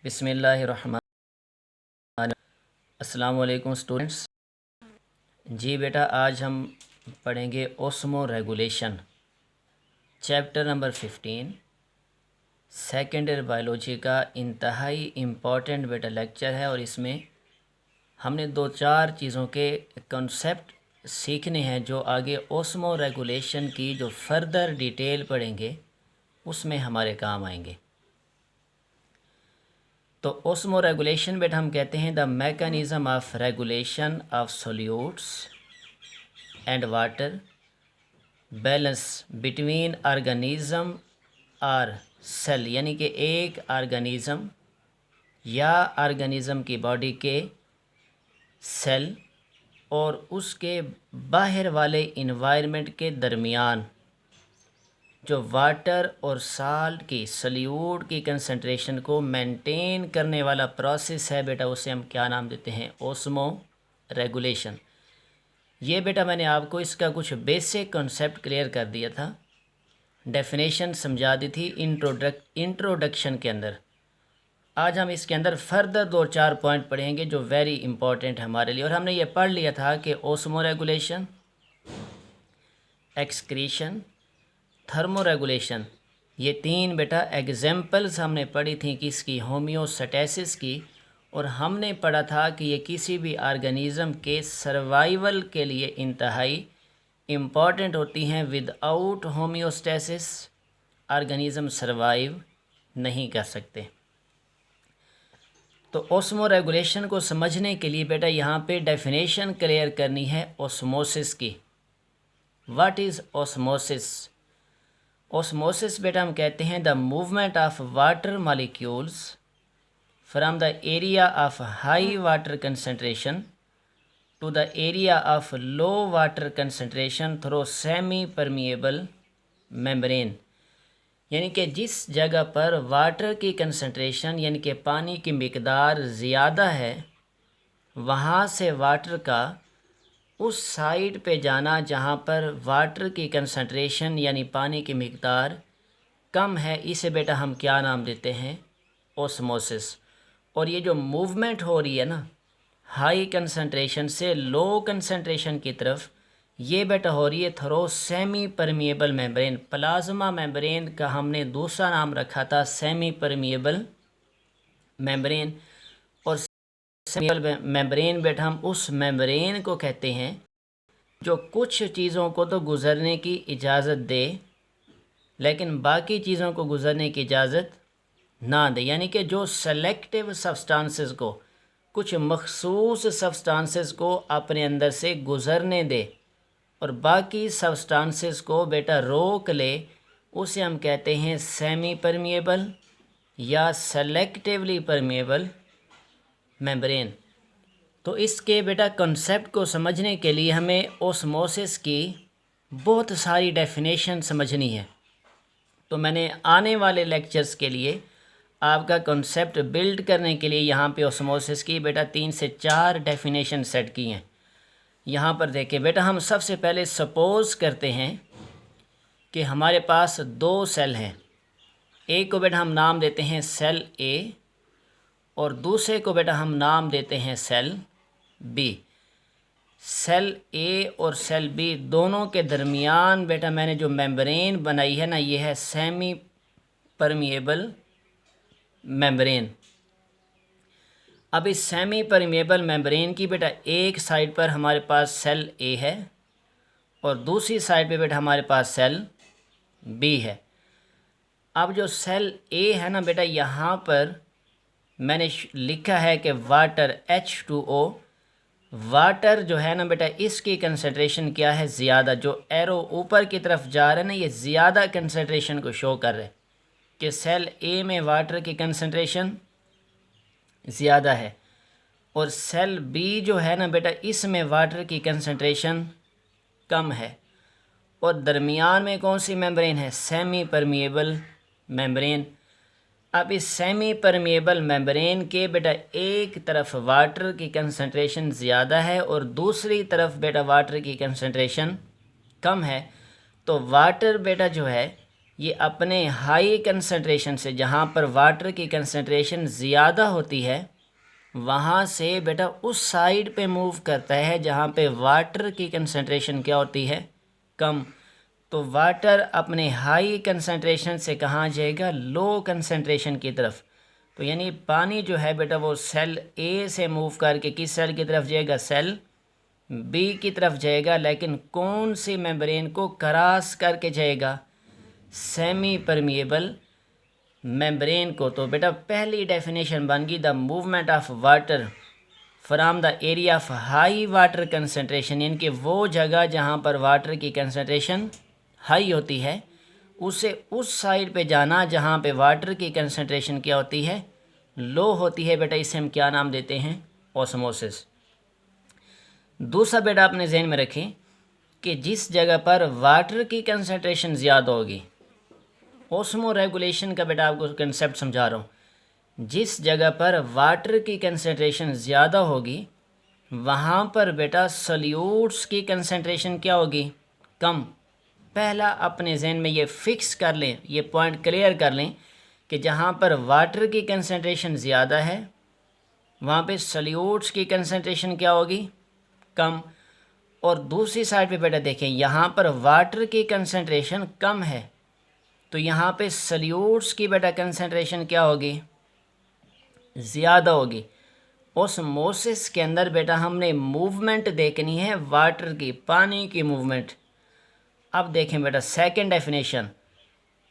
बिस्मिल्लाहिर्रहमान। अस्सलाम वालेकुम स्टूडेंट्स। जी बेटा, आज हम पढ़ेंगे osmo regulation, chapter number 15, second year biology का इंतहाई इम्पॉर्टेंट बेटा लेक्चर है। और इसमें हमने 2-4 चीज़ों के कॉन्सेप्ट सीखने हैं जो आगे ओस्मो रेगुलेशन की जो फर्दर डिटेल पढ़ेंगे उसमें हमारे काम आएंगे। तो ओस्मो रेगुलेशन बेटा हम कहते हैं the mechanism of regulation of solutes and water, balance between organism और सेल, यानी कि एक ऑर्गेनिज्म या ऑर्गेनिज्म की बॉडी के सेल और उसके बाहर वाले इन्वायरमेंट के दरमियान जो वाटर और साल्ट की सल्यूट की कंसंट्रेशन को मेंटेन करने वाला प्रोसेस है बेटा, उसे हम क्या नाम देते हैं? Osmo regulation. ये बेटा मैंने आपको इसका कुछ बेसिक कॉन्सेप्ट क्लियर कर दिया था, डेफिनेशन समझा दी थी इंट्रोडक्शन के अंदर। आज हम इसके अंदर फर्दर 2-4 पॉइंट पढ़ेंगे जो वेरी इंपॉर्टेंट है हमारे लिए। और हमने ये पढ़ लिया था कि osmo regulation, excretion, thermo regulation, ये 3 बेटा एग्जाम्पल्स हमने पढ़ी थी कि इसकी होम्योस्टैसिस की। और हमने पढ़ा था कि ये किसी भी ऑर्गेनिज़म के सर्वाइवल के लिए इंतहाई इम्पॉर्टेंट होती हैं। विदाउट होम्योस्टैसिस ऑर्गेनिज़म सर्वाइव नहीं कर सकते। तो ओस्मो रेगुलेशन को समझने के लिए बेटा यहाँ पे डेफिनेशन क्लियर करनी है ओस्मोसिस की। What is osmosis? ओस्मोसिस बेटा हम कहते हैं the movement of water molecules from the area of high water concentration to the area of low water concentration through semi permeable membrane. यानी कि जिस जगह पर वाटर की कंसंट्रेशन यानी कि पानी की मिकदार ज़्यादा है, वहाँ से वाटर का उस साइड पे जाना जहाँ पर वाटर की कंसंट्रेशन यानी पानी की मिकदार कम है, इसे बेटा हम क्या नाम देते हैं? ओस्मोसिस। और ये जो मूवमेंट हो रही है ना, हाई कंसंट्रेशन से लो कंसंट्रेशन की तरफ, ये बेटा हो रही है through semi permeable membrane. Plasma membrane का हमने दूसरा नाम रखा था सेमी परमिएबल मेम्ब्रेन। और मेम्ब्रेन बेटा हम उस मेम्ब्रेन को कहते हैं जो कुछ चीज़ों को तो गुज़रने की इजाज़त दे लेकिन बाकी चीज़ों को गुज़रने की इजाज़त ना दे। यानी कि जो सेलेक्टिव सब्सटेंसेस को, कुछ मखसूस सब्सटेंसेस को अपने अंदर से गुज़रने दे और बाकी सब्सटेंसेस को बेटा रोक ले, उसे हम कहते हैं सेमी परमिएबल या सेलेक्टिवली परमिएबल मेम्ब्रेन। तो इसके बेटा कॉन्सेप्ट को समझने के लिए हमें ओस्मोसिस की बहुत सारी डेफिनेशन समझनी है। तो मैंने आने वाले लेक्चर्स के लिए आपका कॉन्सेप्ट बिल्ड करने के लिए यहाँ पे ओस्मोसिस की बेटा 3 से 4 डेफिनेशन सेट की हैं। यहाँ पर देखें बेटा, हम सबसे पहले सपोज़ करते हैं कि हमारे पास 2 सेल हैं। एक को बेटा हम नाम देते हैं सेल ए और दूसरे को बेटा हम नाम देते हैं सेल बी। सेल ए और सेल बी दोनों के दरमियान बेटा मैंने जो मेम्ब्रेन बनाई है ना, ये है सेमी परमिएबल मेम्ब्रेन। अब इस सेमी परमिएबल मेम्ब्रेन की बेटा एक साइड पर हमारे पास सेल ए है और दूसरी साइड पे बेटा हमारे पास सेल बी है। अब जो सेल ए है ना बेटा, यहाँ पर मैंने लिखा है कि वाटर H2O, वाटर जो है ना बेटा, इसकी कंसंट्रेशन क्या है? ज़्यादा। जो एरो ऊपर की तरफ जा रहा है ना, ये ज़्यादा कंसंट्रेशन को शो कर रहे हैं कि सेल ए में वाटर की कंसंट्रेशन ज़्यादा है और सेल बी जो है ना बेटा, इसमें वाटर की कंसंट्रेशन कम है। और दरमियान में कौन सी मेम्ब्रेन है? Semi permeable membrane. अब इस सेमी परमिएबल मेम्ब्रेन के बेटा एक तरफ वाटर की कंसंट्रेशन ज़्यादा है और दूसरी तरफ बेटा वाटर की कंसंट्रेशन कम है। तो वाटर बेटा जो है ये अपने हाई कंसंट्रेशन से, जहाँ पर वाटर की कंसंट्रेशन ज़्यादा होती है, वहाँ से बेटा उस साइड पे मूव करता है जहाँ पे वाटर की कंसंट्रेशन क्या होती है, कम। तो वाटर अपने हाई कंसंट्रेशन से कहाँ जाएगा, लो कंसंट्रेशन की तरफ। तो यानी पानी जो है बेटा वो सेल ए से मूव करके किस सेल की तरफ जाएगा, सेल बी की तरफ जाएगा, लेकिन कौन सी मेम्ब्रेन को क्रॉस करके जाएगा, सेमी परमिएबल मेम्ब्रेन को। तो बेटा पहली डेफिनेशन बन गई, the movement of water from the area of high water concentration, यानी कि वो जगह जहाँ पर वाटर की कंसंट्रेशन हाई होती है, उसे उस साइड पे जाना जहाँ पे वाटर की कंसंट्रेशन क्या होती है, लो होती है। बेटा इसे हम क्या नाम देते हैं, ऑस्मोसिस। दूसरा बेटा अपने जहन में रखें कि जिस जगह पर वाटर की कंसंट्रेशन ज़्यादा होगी, ऑस्मो रेगुलेशन का बेटा आपको कंसेप्ट समझा रहा हूँ, जिस जगह पर वाटर की कंसंट्रेशन ज़्यादा होगी वहाँ पर बेटा सल्यूट्स की कंसंट्रेशन क्या होगी, कम। पहला अपने जहन में ये फिक्स कर लें, ये पॉइंट क्लियर कर लें कि जहाँ पर वाटर की कंसंट्रेशन ज़्यादा है वहाँ पे सल्यूट्स की कंसंट्रेशन क्या होगी, कम। और दूसरी साइड पे बेटा देखें, यहाँ पर वाटर की कंसंट्रेशन कम है तो यहाँ पे सल्यूट्स की बेटा कंसंट्रेशन क्या होगी, ज़्यादा होगी। ऑस्मोसिस के अंदर बेटा हमने मूवमेंट देखनी है वाटर की, पानी की मूवमेंट। अब देखें बेटा सेकंड डेफिनेशन,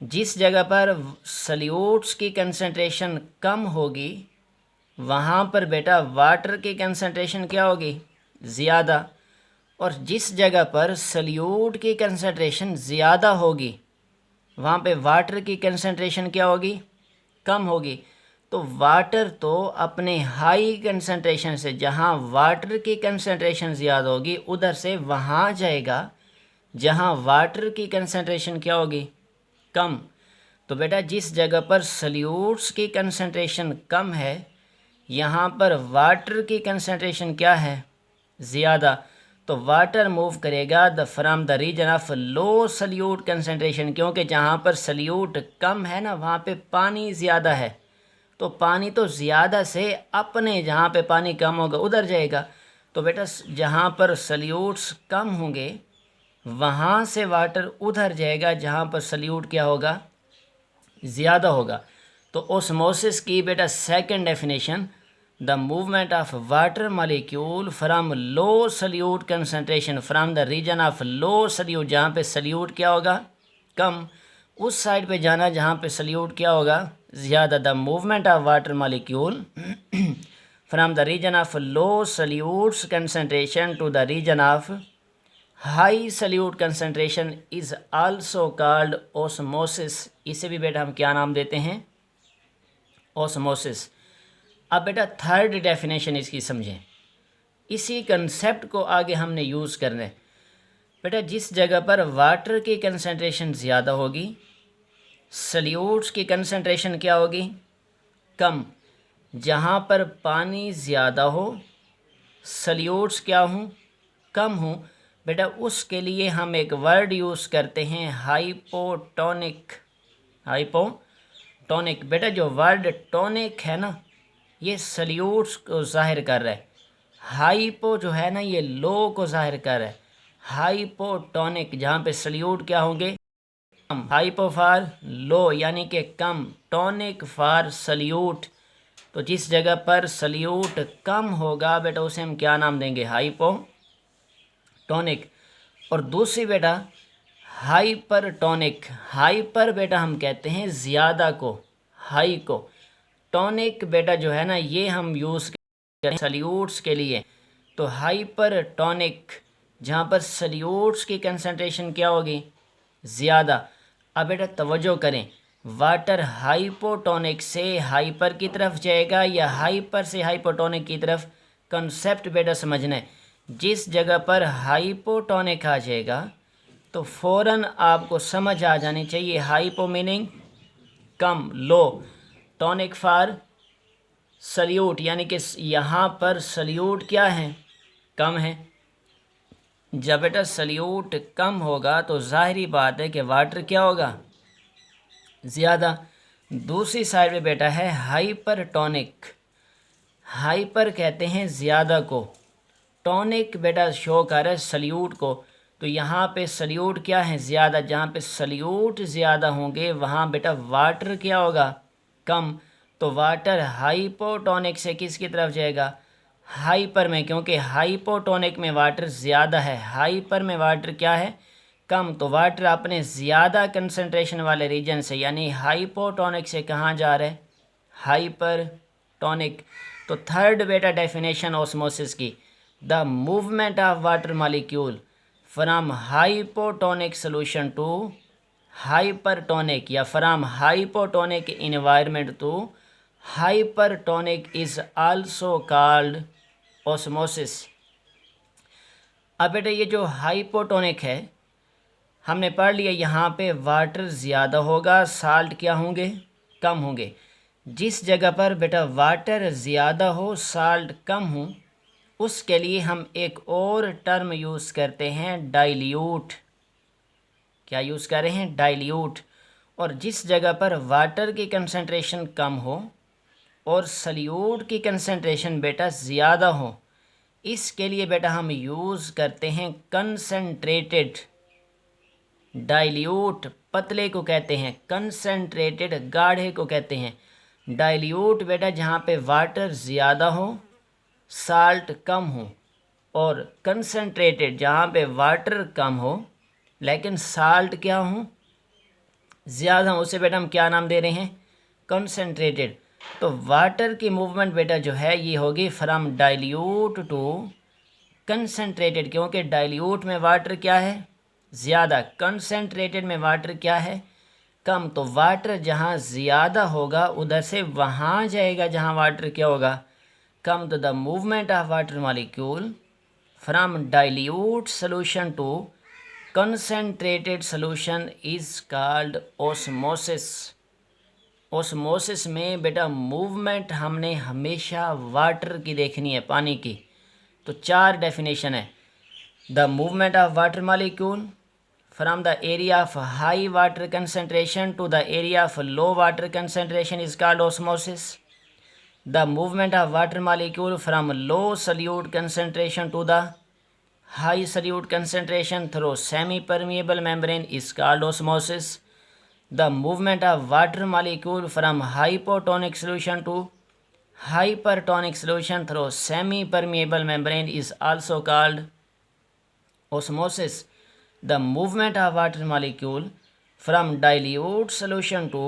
जिस जगह पर सल्यूट्स की कंसंट्रेशन कम होगी वहाँ पर बेटा वाटर की कंसंट्रेशन क्या होगी, ज़्यादा। और जिस जगह पर सल्यूट की कंसंट्रेशन ज़्यादा होगी वहाँ पे वाटर की कंसंट्रेशन क्या होगी, कम होगी। तो वाटर तो अपने हाई कंसंट्रेशन से, जहाँ वाटर की कंसंट्रेशन ज़्यादा होगी उधर से वहाँ जाएगा जहाँ वाटर की कंसंट्रेशन क्या होगी, कम। तो बेटा जिस जगह पर सल्यूट्स की कंसंट्रेशन कम है यहाँ पर वाटर की कंसंट्रेशन क्या है, ज़्यादा। तो वाटर मूव करेगा from the region of low solute concentration, क्योंकि जहाँ पर सल्यूट कम है ना वहाँ पे पानी ज़्यादा है, तो पानी तो ज़्यादा से अपने जहाँ पे पानी कम होगा उधर जाएगा। तो बेटा जहाँ पर सल्यूट्स कम होंगे वहाँ से वाटर उधर जाएगा जहाँ पर सल्यूट क्या होगा, ज़्यादा होगा। तो ऑस्मोसिस की बेटा second definition, the movement of water molecule from low solute concentration from the region of low solute, जहाँ पे सल्यूट क्या होगा, कम, उस साइड पे जाना जहाँ पे सल्यूट क्या होगा, ज़्यादा। The movement of water molecule from the region of low solutes concentration to the region of high solute concentration is also called osmosis. इसे भी बेटा हम क्या नाम देते हैं, ऑस्मोसिस। अब बेटा थर्ड डेफिनेशन इसकी समझें, इसी कंसेप्ट को आगे हमने यूज़ करना है। बेटा जिस जगह पर वाटर की कंसंट्रेशन ज़्यादा होगी सल्यूट्स की कंसंट्रेशन क्या होगी, कम। जहाँ पर पानी ज़्यादा हो सल्यूट्स क्या हों, कम हों, बेटा उसके लिए हम एक वर्ड यूज़ करते हैं हाइपोटोनिक। हाइपोटोनिक बेटा जो वर्ड टोनिक है ना ये सल्यूट्स को जाहिर कर रहा है, हाइपो जो है ना ये लो को जाहिर कर रहा है। हाइपोटोनिक जहाँ पे सल्यूट क्या होंगे, कम। हाइपो फॉर लो यानी कि कम, टोनिक फॉर सल्यूट। तो जिस जगह पर सल्यूट कम होगा बेटा उसे हम क्या नाम देंगे, हाइपोटोनिक। और दूसरी बेटा हाइपरटोनिक। हाइपर बेटा हम कहते हैं ज़्यादा को, हाई को। टोनिक बेटा जो है ना ये हम यूज़ करें सल्यूट्स के लिए। तो हाइपरटोनिक जहाँ पर सल्यूट्स की कंसंट्रेशन क्या होगी, ज़्यादा। अब बेटा तवज्जो करें, वाटर हाइपोटोनिक से हाइपर की तरफ जाएगा या हाइपर से हाइपोटोनिक की तरफ, कंसेप्ट बेटा समझना है। जिस जगह पर हाइपोटोनिक आ जाएगा तो फ़ौरन आपको समझ आ जानी चाहिए हाइपो मीनिंग कम, लो, टोनिक फॉर सल्यूट यानी कि यहाँ पर सल्यूट क्या है, कम है। जब बेटा सल्यूट कम होगा तो ज़ाहिरी बात है कि वाटर क्या होगा, ज़्यादा। दूसरी साइड पे बेटा है हाइपरटोनिक। हाइपर कहते हैं ज़्यादा को, टॉनिक बेटा शो कर रहा है सल्यूट को। तो यहाँ पे सल्यूट क्या है, ज़्यादा। जहाँ पे सल्यूट ज़्यादा होंगे वहाँ बेटा वाटर क्या होगा, कम। तो वाटर हाइपोटोनिक से किसकी तरफ जाएगा, हाइपर में, क्योंकि हाइपोटोनिक में वाटर ज़्यादा है, हाइपर में वाटर क्या है, कम। तो वाटर अपने ज़्यादा कंसंट्रेशन वाले रीजन से यानी हाइपोटोनिक से कहाँ जा रहा है, हाइपरटोनिक। तो थर्ड बेटा डेफिनेशन ऑस्मोसिस की, the movement of water molecule from hypotonic solution to hypertonic या from hypotonic environment to hypertonic is also called osmosis. अब बेटा ये जो हाइपोटोनिक है हमने पढ़ लिया, यहाँ पे वाटर ज़्यादा होगा, साल्ट क्या होंगे, कम होंगे। जिस जगह पर बेटा वाटर ज़्यादा हो साल्ट कम हो उसके लिए हम एक और टर्म यूज़ करते हैं, डाइल्यूट। क्या यूज़ कर रहे हैं, डाइल्यूट। और जिस जगह पर वाटर की कंसंट्रेशन कम हो और सल्यूट की कंसंट्रेशन बेटा ज़्यादा हो, इसके लिए बेटा हम यूज़ करते हैं कंसंट्रेटेड डाइल्यूट। पतले को कहते हैं कंसंट्रेटेड, गाढ़े को कहते हैं डाइल्यूट। बेटा जहाँ पे वाटर ज़्यादा हो साल्ट कम हो, और कंसंट्रेटेड जहाँ पे वाटर कम हो लेकिन साल्ट क्या हो, ज़्यादा हो, उसे बेटा हम क्या नाम दे रहे हैं, कंसंट्रेटेड। तो वाटर की मूवमेंट बेटा जो है ये होगी फ्रॉम डाइल्यूट टू कंसंट्रेटेड, क्योंकि डाइल्यूट में वाटर क्या है, ज़्यादा, कंसंट्रेटेड में वाटर क्या है, कम। तो वाटर जहाँ ज़्यादा होगा उधर से वहाँ जाएगा जहाँ वाटर क्या होगा, कम। तो the movement of water molecule from dilute solution to concentrated solution is called osmosis. Osmosis में बेटा मूवमेंट हमने हमेशा वाटर की देखनी है, पानी की। तो चार डेफिनेशन है, the movement of water molecule from the area of high water concentration to the area of low water concentration is called osmosis. The movement of water molecule from low solute concentration to the high solute concentration through semi permeable membrane is called osmosis. The movement of water molecule from hypotonic solution to hypertonic solution through semi-permeable membrane is also called osmosis. The movement of water molecule from dilute solution to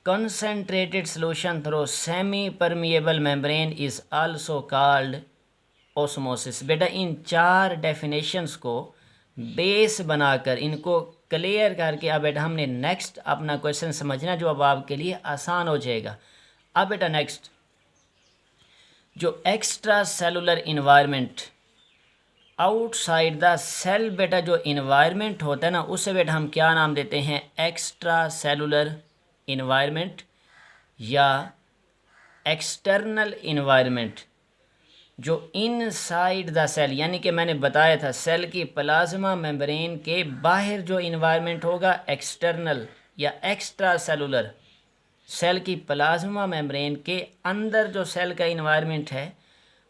concentrated solution through semi-permeable membrane is also called osmosis. बेटा इन चार definitions को base बनाकर इनको clear करके अब बेटा हमने next अपना क्वेश्चन समझना जो अब आपके लिए आसान हो जाएगा। अब बेटा नेक्स्ट जो extra cellular environment outside the cell बेटा जो इन्वायरमेंट होता है ना उसे बेटा हम क्या नाम देते हैं, एक्स्ट्रा सेलुलर इन्वायरमेंट या एक्सटर्नल इन्वायरमेंट। जो इनसाइड द सेल यानी कि मैंने बताया था सेल की प्लाज्मा मेम्ब्रेन के बाहर जो इन्वायरमेंट होगा एक्सटर्नल या एक्स्ट्रा सेलुलर, सेल की प्लाज्मा मेम्ब्रेन के अंदर जो सेल का इन्वायरमेंट है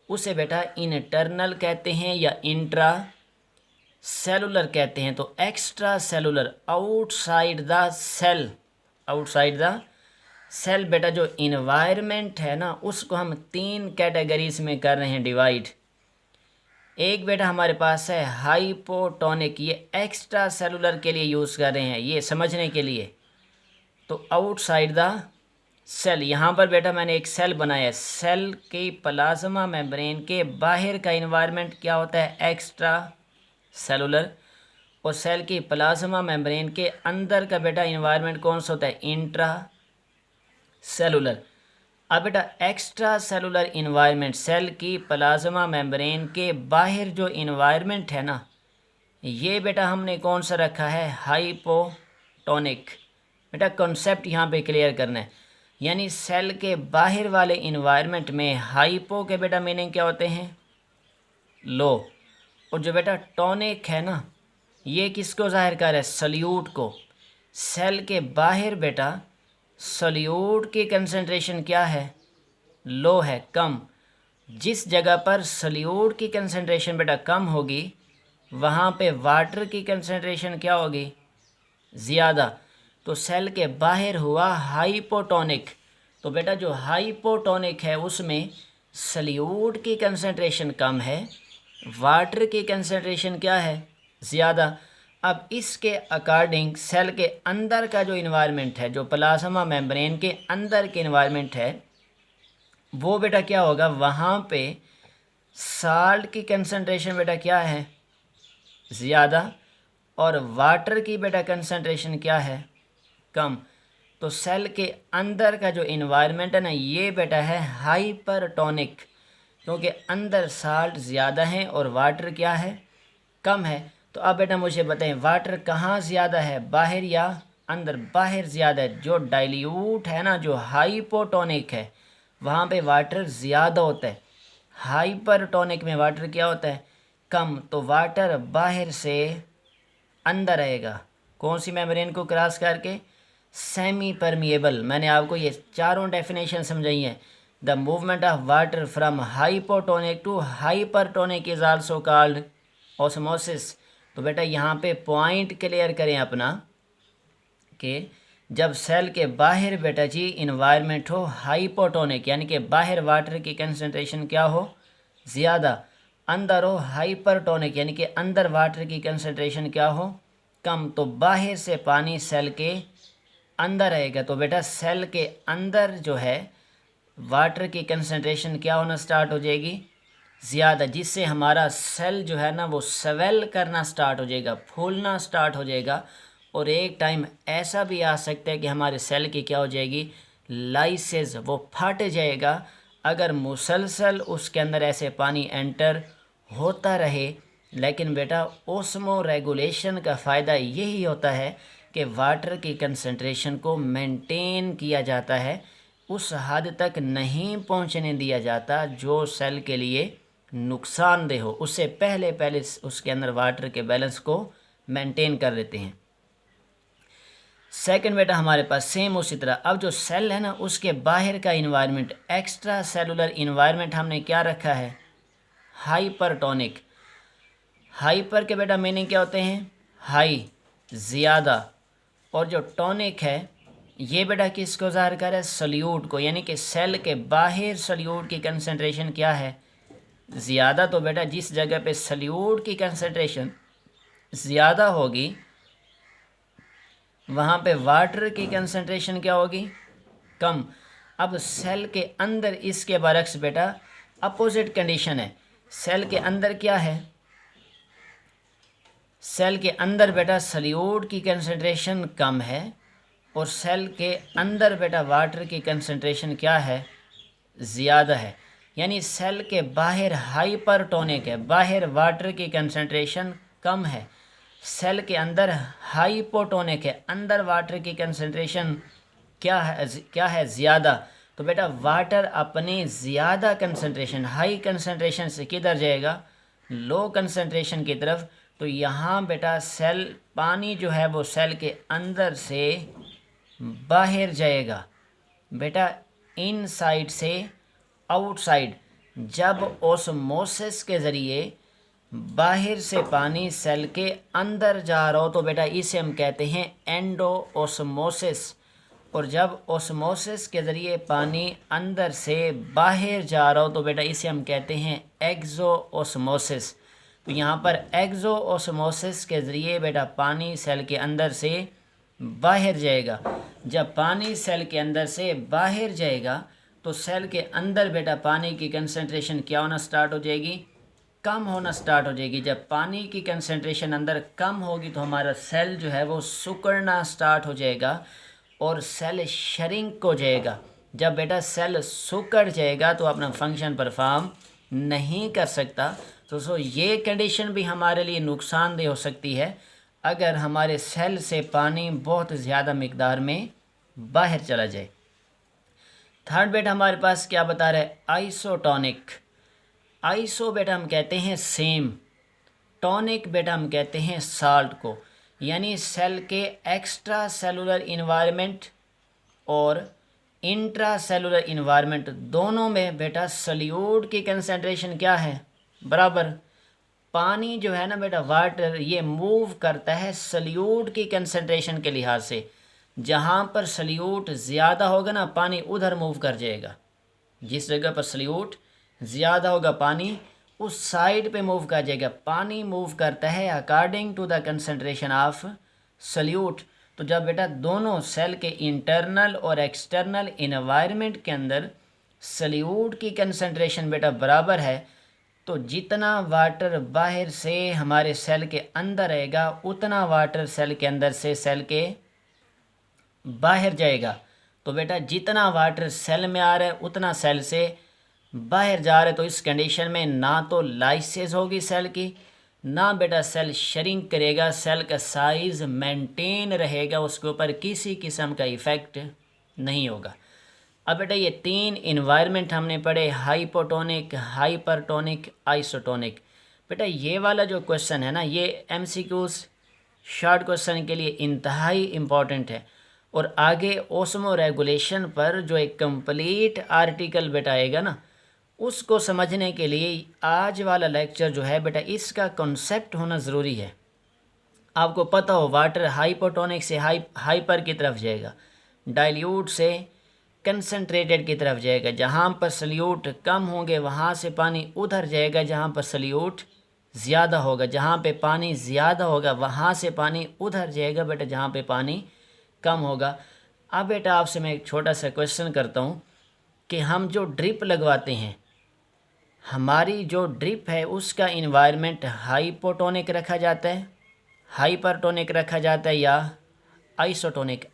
उसे बेटा इंटरनल कहते हैं या इंट्रा सेलुलर कहते हैं। तो extra cellular outside the cell, outside the cell बेटा जो इन्वायरमेंट है ना उसको हम तीन कैटेगरीज में कर रहे हैं डिवाइड। एक बेटा हमारे पास है हाइपोटोनिक, ये एक्स्ट्रा सेलुलर के लिए यूज़ कर रहे हैं ये समझने के लिए। तो आउटसाइड द सेल, यहाँ पर बेटा मैंने एक सेल बनाया है, सेल के प्लाज्मा मेम्ब्रेन के बाहर का इन्वायरमेंट क्या होता है, एक्स्ट्रा सेलुलर। और सेल की प्लाज्मा मेम्ब्रेन के अंदर का बेटा इन्वायरमेंट कौन सा होता है, इंट्रा सेलुलर। अब बेटा एक्स्ट्रा सेलुलर इन्वायरमेंट सेल की प्लाज्मा मेम्ब्रेन के बाहर जो इन्वायरमेंट है ना ये बेटा हमने कौन सा रखा है, हाइपोटोनिक। बेटा कॉन्सेप्ट यहाँ पे क्लियर करना है, यानी सेल के बाहर वाले इन्वायरमेंट में हाइपो के बेटा मीनिंग क्या होते हैं, लो। और जो बेटा टॉनिक है ना ये किसको जाहिर कर रहा है, सल्यूट को। सेल के बाहर बेटा सॉल्यूट की कंसंट्रेशन क्या है, लो है, कम। जिस जगह पर सॉल्यूट की कंसंट्रेशन बेटा कम होगी वहाँ पे वाटर की कंसंट्रेशन क्या होगी, ज़्यादा। तो सेल के बाहर हुआ हाइपोटोनिक, तो बेटा जो हाइपोटोनिक है उसमें सॉल्यूट की कंसंट्रेशन कम है, वाटर की कंसंट्रेशन क्या है, ज़्यादा। अब इसके अकॉर्डिंग सेल के अंदर का जो इन्वायरमेंट है, जो प्लाज्मा मेम्ब्रेन के अंदर के इन्वायरमेंट है, वो बेटा क्या होगा, वहाँ पे साल्ट की कंसंट्रेशन बेटा क्या है, ज़्यादा, और वाटर की बेटा कंसंट्रेशन क्या है, कम। तो सेल के अंदर का जो इन्वायरमेंट है ना, ये बेटा है हाइपरटोनिक, क्योंकि अंदर साल्ट ज़्यादा है और वाटर क्या है, कम है। तो अब बेटा मुझे बताएं वाटर कहाँ ज़्यादा है, बाहर या अंदर, बाहर ज़्यादा है। जो डाइल्यूट है ना, जो हाइपोटोनिक है वहाँ पे वाटर ज़्यादा होता है, हाइपरटोनिक में वाटर क्या होता है, कम। तो वाटर बाहर से अंदर आएगा, कौन सी मेम्ब्रेन को क्रॉस करके, सेमी परमिएबल। मैंने आपको ये चारों डेफिनेशन समझाई हैं। The movement of water from hypotonic to hypertonic is also called osmosis. तो बेटा यहाँ पे पॉइंट क्लियर करें अपना कि जब सेल के बाहर बेटा जी इन्वायरमेंट हो हाइपोटोनिक, यानी कि बाहर वाटर की कंसंट्रेशन क्या हो, ज़्यादा, अंदर हो हाइपरटोनिक, यानी कि अंदर वाटर की कंसंट्रेशन क्या हो, कम। तो बाहर से पानी सेल के अंदर आएगा, तो बेटा सेल के अंदर जो है वाटर की कंसंट्रेशन क्या होना स्टार्ट हो जाएगी, ज़्यादा, जिससे हमारा सेल जो है ना वो स्वेल करना स्टार्ट हो जाएगा, फूलना स्टार्ट हो जाएगा। और एक टाइम ऐसा भी आ सकता है कि हमारे सेल की क्या हो जाएगी, लाइसेस, वो फट जाएगा अगर मुसलसल उसके अंदर ऐसे पानी एंटर होता रहे। लेकिन बेटा ओस्मो रेगुलेशन का फ़ायदा यही होता है कि वाटर की कंसंट्रेशन को मेंटेन किया जाता है, उस हद तक नहीं पहुंचने दिया जाता जो सेल के लिए नुकसानदेह हो। उससे पहले पहले उसके अंदर वाटर के बैलेंस को मेंटेन कर लेते हैं। सेकंड बेटा हमारे पास सेम उसी तरह, अब जो सेल है ना उसके बाहर का इन्वायरमेंट, एक्स्ट्रा सेलुलर इन्वायरमेंट हमने क्या रखा है, हाइपरटोनिक। हाइपर के बेटा मीनिंग क्या होते हैं, हाई, ज़्यादा, और जो टॉनिक है ये बेटा किसको ज़ाहिर कर रहा है, सॉल्यूट को, यानी कि सेल के बाहर सॉल्यूट की कंसंट्रेशन क्या है, ज़्यादा। तो बेटा जिस जगह पे सॉल्यूट की कंसंट्रेशन ज़्यादा होगी वहाँ पे वाटर की कंसंट्रेशन क्या होगी, कम। अब सेल के अंदर इसके बरक्स बेटा अपोजिट कंडीशन है। सेल के अंदर क्या है, सेल के अंदर बेटा सॉल्यूट की कंसंट्रेशन कम है और सेल के अंदर बेटा वाटर की कंसंट्रेशन क्या है, ज़्यादा है। यानी सेल के बाहर हाइपरटोनिक है, बाहर वाटर की कंसंट्रेशन कम है, सेल के अंदर हाइपोटोनिक है, अंदर वाटर की कंसंट्रेशन क्या है, ज़्यादा। तो बेटा वाटर अपनी ज़्यादा कंसंट्रेशन, हाई कंसंट्रेशन से किधर जाएगा, लो कंसंट्रेशन की तरफ। तो यहाँ बेटा सेल, पानी जो है वो सेल के अंदर से बाहर जाएगा बेटा, इनसाइड से आउटसाइड। जब ओस्मोसिस के ज़रिए बाहर से पानी सेल के अंदर जा रहा हो तो बेटा इसे हम कहते हैं एंडो ओस्मोसिस, और जब ओस्मोसिस के ज़रिए पानी अंदर से बाहर जा रहा हो तो बेटा इसे हम कहते हैं एक्सो ओस्मोसिस। तो यहाँ पर एक्सो ओस्मोसिस के ज़रिए बेटा पानी सेल के अंदर से बाहर जाएगा। जब पानी सेल के अंदर से बाहर जाएगा तो सेल के अंदर बेटा पानी की कंसंट्रेशन क्या होना स्टार्ट हो जाएगी, कम होना स्टार्ट हो जाएगी। जब पानी की कंसंट्रेशन अंदर कम होगी तो हमारा सेल जो है वो सिकुड़ना स्टार्ट हो जाएगा और सेल श्रिंक हो जाएगा। जब बेटा सेल सिकुड़ जाएगा तो अपना फंक्शन परफॉर्म नहीं कर सकता। तो ये कंडीशन भी हमारे लिए नुकसानदेह हो सकती है अगर हमारे सेल से पानी बहुत ज़्यादा मिकदार में बाहर चला जाए। थर्ड बेटा हमारे पास क्या बता रहा है, आइसोटोनिक। आइसो बेटा हम कहते हैं सेम, टॉनिक बेटा हम कहते हैं साल्ट को। यानी सेल के एक्स्ट्रा सेलुलर इन्वायरमेंट और इंट्रा सेलुलर इन्वायरमेंट दोनों में बेटा सल्यूट की कंसंट्रेशन क्या है, बराबर। पानी जो है ना बेटा वाटर ये मूव करता है सल्यूट की कंसंट्रेशन के लिहाज से। जहाँ पर सल्यूट ज़्यादा होगा ना पानी उधर मूव कर जाएगा, जिस जगह पर सल्यूट ज़्यादा होगा पानी उस साइड पे मूव कर जाएगा। पानी मूव करता है according to the concentration of solute. तो जब बेटा दोनों सेल के इंटरनल और एक्सटर्नल इन्वायरमेंट के अंदर सल्यूट की कंसंट्रेशन बेटा बराबर है, तो जितना वाटर बाहर से हमारे सेल के अंदर आएगा उतना वाटर सेल के अंदर से सेल के बाहर जाएगा। तो बेटा जितना वाटर सेल में आ रहा है उतना सेल से बाहर जा रहा है। तो इस कंडीशन में ना तो लाइसेस होगी सेल की, ना बेटा सेल श्रिंक करेगा, सेल का साइज़ मेंटेन रहेगा, उसके ऊपर किसी किस्म का इफ़ेक्ट नहीं होगा। अब बेटा ये तीन इन्वायरमेंट हमने पढ़े, हाइपोटोनिक, हाइपरटोनिक, आइसोटोनिक। बेटा ये वाला जो क्वेश्चन है ना ये एमसीक्यूज़ शॉर्ट क्वेश्चन के लिए इंतहाई इम्पॉर्टेंट है। और आगे ओस्मो रेगुलेशन पर जो एक कंप्लीट आर्टिकल बेटा आएगा ना उसको समझने के लिए आज वाला लेक्चर जो है बेटा इसका कॉन्सेप्ट होना ज़रूरी है। आपको पता हो वाटर हाइपोटोनिक से हाइपर की तरफ जाएगा, डाइल्यूट से कंसंट्रेटेड की तरफ जाएगा। जहाँ पर सल्यूट कम होंगे वहाँ से पानी उधर जाएगा जहाँ पर सल्यूट ज़्यादा होगा। जहाँ पे पानी ज़्यादा होगा वहाँ से पानी उधर जाएगा बेटा जहाँ पे पानी कम होगा। अब बेटा आपसे मैं एक छोटा सा क्वेश्चन करता हूँ कि हम जो ड्रिप लगवाते हैं, हमारी जो ड्रिप है उसका इन्वायरमेंट हाइपोटोनिक रखा जाता है, हाइपरटोनिक रखा जाता है या आइसोटोनिक।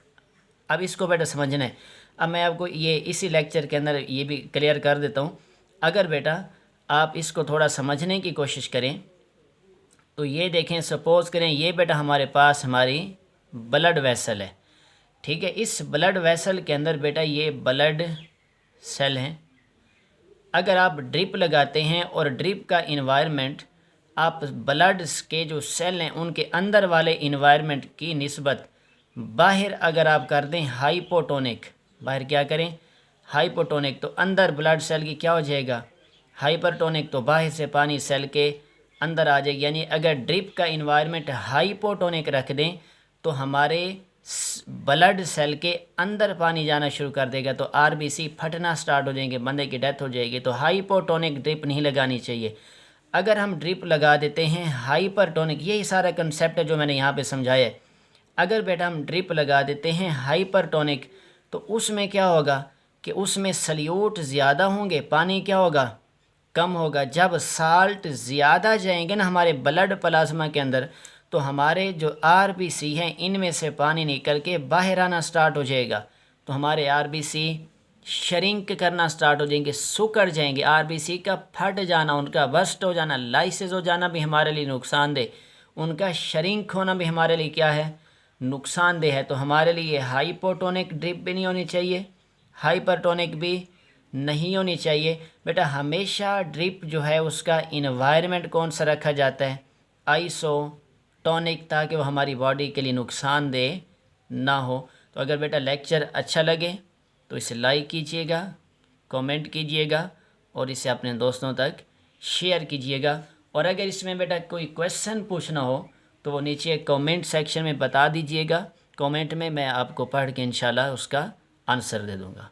अब इसको बेटा समझना है। अब मैं आपको ये इसी लेक्चर के अंदर ये भी क्लियर कर देता हूँ। अगर बेटा आप इसको थोड़ा समझने की कोशिश करें तो ये देखें, सपोज़ करें ये बेटा हमारे पास हमारी ब्लड वेसल है, ठीक है। इस ब्लड वेसल के अंदर बेटा ये ब्लड सेल हैं। अगर आप ड्रिप लगाते हैं और ड्रिप का इन्वायरमेंट आप ब्लड के जो सेल हैं उनके अंदर वाले इन्वायरमेंट की निस्बत बाहर अगर आप कर दें हाइपोटोनिक, बाहर क्या करें हाइपोटोनिक, तो अंदर ब्लड सेल की क्या हो जाएगा हाइपरटोनिक, तो बाहर से पानी सेल के अंदर आ जाएगी। यानी अगर ड्रिप का इन्वायरमेंट हाइपोटोनिक रख दें तो हमारे ब्लड सेल के अंदर पानी जाना शुरू कर देगा, तो आरबीसी फटना स्टार्ट हो जाएंगे, बंदे की डेथ हो जाएगी। तो हाइपोटोनिक ड्रिप नहीं लगानी चाहिए। अगर हम ड्रिप लगा देते हैं हाइपरटोनिक, यही सारा कंसेप्ट है जो मैंने यहाँ पे समझाया है। अगर बेटा हम ड्रिप लगा देते हैं हाइपरटोनिक तो उसमें क्या होगा कि उसमें सल्यूट ज़्यादा होंगे, पानी क्या होगा कम होगा। जब साल्ट ज़्यादा जाएंगे ना हमारे ब्लड प्लाज्मा के अंदर तो हमारे जो आरबीसी हैं इनमें से पानी निकल के बाहर आना स्टार्ट हो जाएगा। तो हमारे आरबीसी श्रिंक करना स्टार्ट हो जाएंगे, सुकड़ जाएंगे। आरबीसी का फट जाना, उनका बस्ट हो जाना, लाइसिस हो जाना भी हमारे लिए नुकसानदेह, उनका श्रिंक होना भी हमारे लिए क्या है नुकसानदेह है। तो हमारे लिए हाइपोटोनिक ड्रिप भी नहीं होनी चाहिए, हाइपरटोनिक भी नहीं होनी चाहिए। बेटा हमेशा ड्रिप जो है उसका इन्वायरमेंट कौन सा रखा जाता है आइसोटोनिक, ताकि वो हमारी बॉडी के लिए नुकसानदेह ना हो। तो अगर बेटा लेक्चर अच्छा लगे तो इसे लाइक कीजिएगा, कमेंट कीजिएगा और इसे अपने दोस्तों तक शेयर कीजिएगा। और अगर इसमें बेटा कोई क्वेश्चन पूछना हो तो वो नीचे कमेंट सेक्शन में बता दीजिएगा। कमेंट में मैं आपको पढ़ के इंशाल्लाह उसका आंसर दे दूँगा।